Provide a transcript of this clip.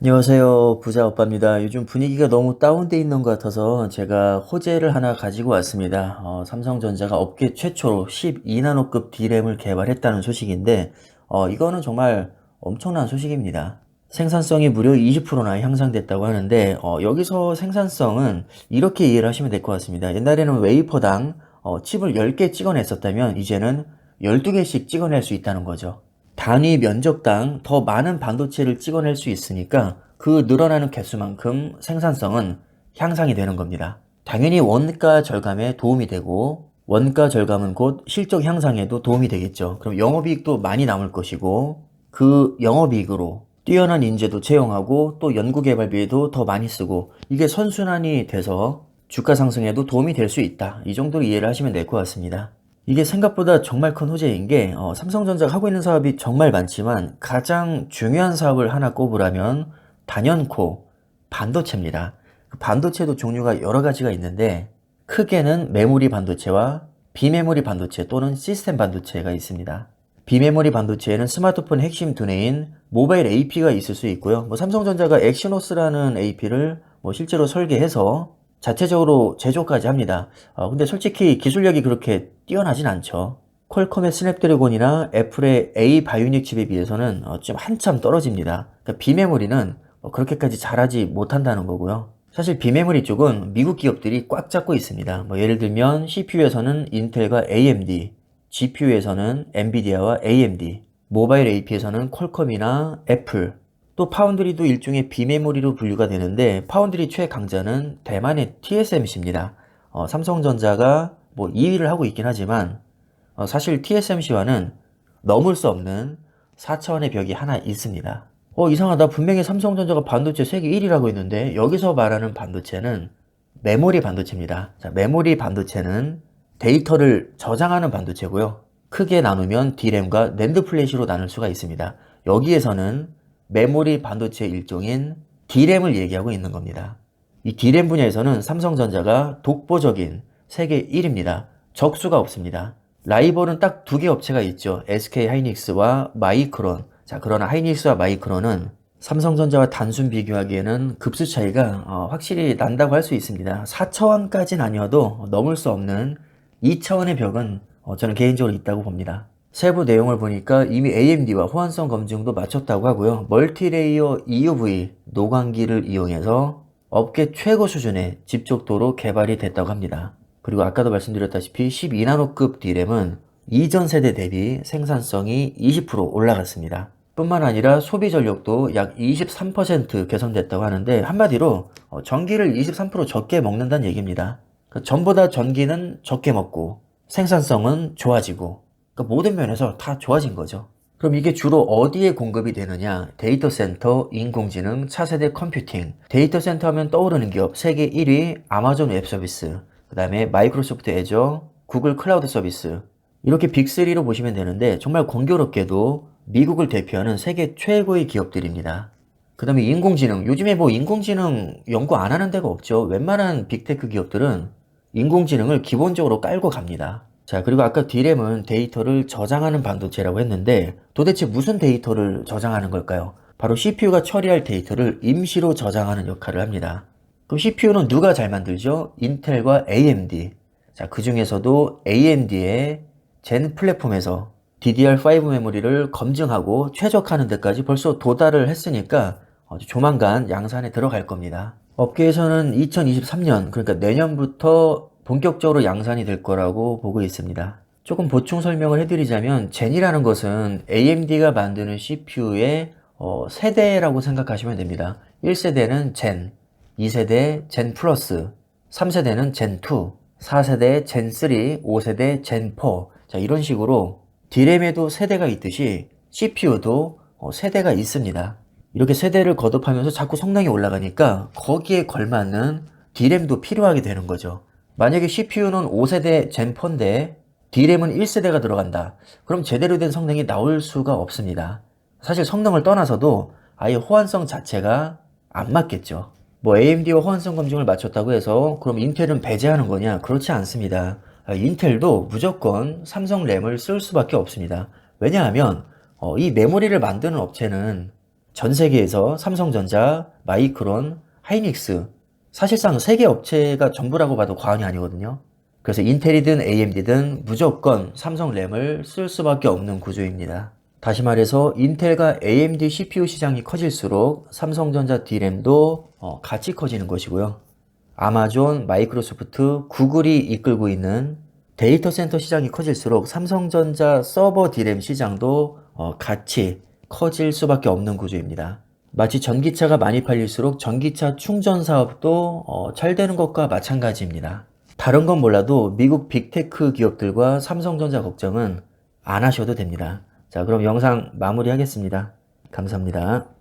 안녕하세요. 부자 오빠입니다. 요즘 분위기가 너무 다운돼 있는 것 같아서 제가 호재를 하나 가지고 왔습니다. 삼성전자가 업계 최초로 12나노급 D램을 개발했다는 소식인데, 이거는 정말 엄청난 소식입니다. 생산성이 무려 20%나 향상됐다고 하는데, 여기서 생산성은 이렇게 이해를 하시면 될 것 같습니다. 옛날에는 웨이퍼당 칩을 10개 찍어냈었다면, 이제는 12개씩 찍어낼 수 있다는 거죠. 단위 면적당 더 많은 반도체를 찍어낼 수 있으니까 그 늘어나는 개수만큼 생산성은 향상이 되는 겁니다. 당연히 원가 절감에 도움이 되고 원가 절감은 곧 실적 향상에도 도움이 되겠죠. 그럼 영업이익도 많이 남을 것이고 그 영업이익으로 뛰어난 인재도 채용하고 또 연구개발비에도 더 많이 쓰고 이게 선순환이 돼서 주가 상승에도 도움이 될 수 있다. 이 정도로 이해를 하시면 될 것 같습니다. 이게 생각보다 정말 큰 호재인 게 삼성전자가 하고 있는 사업이 정말 많지만 가장 중요한 사업을 하나 꼽으라면 단연코 반도체입니다. 그 반도체도 종류가 여러 가지가 있는데 크게는 메모리 반도체와 비메모리 반도체 또는 시스템 반도체가 있습니다. 비메모리 반도체에는 스마트폰 핵심 두뇌인 모바일 AP가 있을 수 있고요. 삼성전자가 엑시노스라는 AP를 실제로 설계해서 자체적으로 제조까지 합니다. 근데 솔직히 기술력이 그렇게 뛰어나진 않죠. 퀄컴의 스냅드래곤이나 애플의 A 바이오닉 칩에 비해서는 좀 한참 떨어집니다. 그러니까 비메모리는 그렇게까지 잘하지 못한다는 거고요. 사실 비메모리 쪽은 미국 기업들이 꽉 잡고 있습니다. 예를 들면 CPU에서는 인텔과 AMD, GPU에서는 엔비디아와 AMD, 모바일 AP에서는 퀄컴이나 애플, 또 파운드리도 일종의 비메모리로 분류가 되는데 파운드리 최강자는 대만의 TSMC입니다. 삼성전자가 2위를 하고 있긴 하지만 사실 TSMC와는 넘을 수 없는 4차원의 벽이 하나 있습니다. 이상하다. 분명히 삼성전자가 반도체 세계 1위라고 했는데 여기서 말하는 반도체는 메모리 반도체입니다. 자, 메모리 반도체는 데이터를 저장하는 반도체고요. 크게 나누면 D램과 낸드 플래시로 나눌 수가 있습니다. 여기에서는 메모리 반도체 일종인 D램을 얘기하고 있는 겁니다. 이 D램 분야에서는 삼성전자가 독보적인 세계 1위입니다. 적수가 없습니다. 라이벌은 딱 두 개 업체가 있죠. SK 하이닉스와 마이크론. 자, 그러나 하이닉스와 마이크론은 삼성전자와 단순 비교하기에는 급수 차이가 확실히 난다고 할 수 있습니다. 4차원까지는 아니어도 넘을 수 없는 2차원의 벽은 저는 개인적으로 있다고 봅니다. 세부 내용을 보니까 이미 AMD와 호환성 검증도 마쳤다고 하고요. 멀티레이어 EUV 노광기를 이용해서 업계 최고 수준의 집적도로 개발이 됐다고 합니다. 그리고 아까도 말씀드렸다시피 12나노급 D램은 이전 세대 대비 생산성이 20% 올라갔습니다. 뿐만 아니라 소비 전력도 약 23% 개선됐다고 하는데 한마디로 전기를 23% 적게 먹는다는 얘기입니다. 그러니까 전보다 전기는 적게 먹고 생산성은 좋아지고 그러니까 모든 면에서 다 좋아진 거죠. 그럼 이게 주로 어디에 공급이 되느냐? 데이터 센터, 인공지능, 차세대 컴퓨팅. 데이터 센터 하면 떠오르는 기업 세계 1위 아마존 웹 서비스, 그 다음에 마이크로소프트 애저, 구글 클라우드 서비스. 이렇게 빅3로 보시면 되는데 정말 공교롭게도 미국을 대표하는 세계 최고의 기업들입니다. 그 다음에 인공지능. 요즘에 인공지능 연구 안 하는 데가 없죠. 웬만한 빅테크 기업들은 인공지능을 기본적으로 깔고 갑니다. 자, 그리고 아까 D램은 데이터를 저장하는 반도체라고 했는데 도대체 무슨 데이터를 저장하는 걸까요? 바로 CPU가 처리할 데이터를 임시로 저장하는 역할을 합니다. 그럼 CPU는 누가 잘 만들죠? 인텔과 AMD. 자, 그 중에서도 AMD의 젠 플랫폼에서 DDR5 메모리를 검증하고 최적화하는 데까지 벌써 도달을 했으니까 조만간 양산에 들어갈 겁니다. 업계에서는 2023년, 그러니까 내년부터 본격적으로 양산이 될 거라고 보고 있습니다. 조금 보충 설명을 해드리자면 젠이라는 것은 AMD가 만드는 CPU의 세대라고 생각하시면 됩니다. 1세대는 젠, 2세대 젠 플러스, 3세대는 젠 2, 4세대 젠 3, 5세대 젠 4. 자, 이런 식으로 D램에도 세대가 있듯이 CPU도 세대가 있습니다. 이렇게 세대를 거듭하면서 자꾸 성능이 올라가니까 거기에 걸맞는 D램도 필요하게 되는 거죠. 만약에 CPU는 5세대 젠 4인데 D램은 1세대가 들어간다. 그럼 제대로 된 성능이 나올 수가 없습니다. 사실 성능을 떠나서도 아예 호환성 자체가 안 맞겠죠. AMD와 호환성 검증을 마쳤다고 해서 그럼 인텔은 배제하는 거냐? 그렇지 않습니다. 인텔도 무조건 삼성 램을 쓸 수밖에 없습니다. 왜냐하면 이 메모리를 만드는 업체는 전 세계에서 삼성전자, 마이크론, 하이닉스, 사실상 세 개 업체가 전부라고 봐도 과언이 아니거든요. 그래서 인텔이든 AMD든 무조건 삼성램을 쓸 수밖에 없는 구조입니다. 다시 말해서 인텔과 AMD CPU 시장이 커질수록 삼성전자 D램도 같이 커지는 것이고요. 아마존, 마이크로소프트, 구글이 이끌고 있는 데이터 센터 시장이 커질수록 삼성전자 서버 D램 시장도 같이 커질 수밖에 없는 구조입니다. 마치 전기차가 많이 팔릴수록 전기차 충전 사업도 잘 되는 것과 마찬가지입니다. 다른 건 몰라도 미국 빅테크 기업들과 삼성전자 걱정은 안 하셔도 됩니다. 자, 그럼 영상 마무리하겠습니다. 감사합니다.